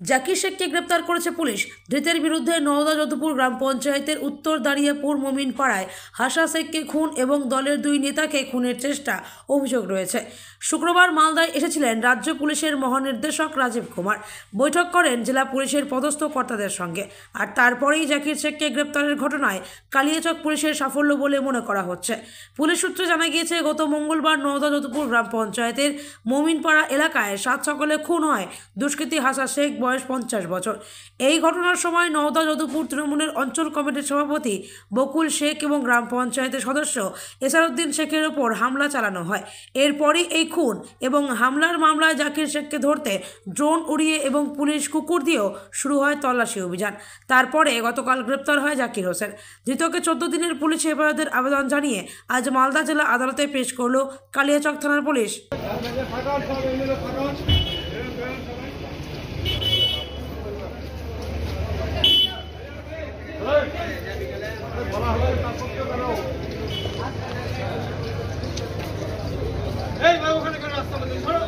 জাকির শেখকে গ্রেপ্তার করেছে পুলিশ। ধৃতের বিরুদ্ধে নওদা যদুপুর গ্রাম পঞ্চায়েতের উত্তর দাঁড়িয়াপুর মোমিন পাড়ায় হাসা শেখকে খুন এবং দলের দুই নেতাকে খুনের চেষ্টা অভিযোগ রয়েছে। শুক্রবার মালদায় এসেছিলেন রাজ্য পুলিশের মহানির্দেশক রাজীব কুমার। বৈঠক করেন জেলা পুলিশের পদস্থ কর্তাদের সঙ্গে। আর তারপরেই জাকির শেখকে গ্রেপ্তারের ঘটনায় কালিয়াচক পুলিশের সাফল্য বলে মনে করা হচ্ছে। পুলিশ সূত্রে জানা গিয়েছে, গত মঙ্গলবার নওদা যদুপুর গ্রাম পঞ্চায়েতের মোমিনপাড়া এলাকায় সাত সকালে খুন হয় দুষ্কৃতী হাসা শেখ, বয়স 50 বছর। এই ঘটনার সময় নওদা যদুপুর তৃণমূলের অঞ্চল কমিটির সভাপতি বকুল শেখ এবং গ্রাম পঞ্চায়েতের সদস্য এসারউদ্দিন শেখের ওপর হামলা চালানো হয়। এরপরই এই খুন এবং হামলার মামলায় জাকির শেখকে ধরতে ড্রোন উড়িয়ে এবং পুলিশ কুকুর দিয়েও শুরু হয় তল্লাশি অভিযান। তারপরে গতকাল গ্রেপ্তার হয় জাকির হোসেন। ধৃতকে 14 দিনের পুলিশ হেফাজতের আবেদন জানিয়ে আজ মালদা জেলা আদালতে পেশ করল কালিয়াচক থানার পুলিশ। এই ভাই ওখানে কেন রাস্তা বন্ধ করো?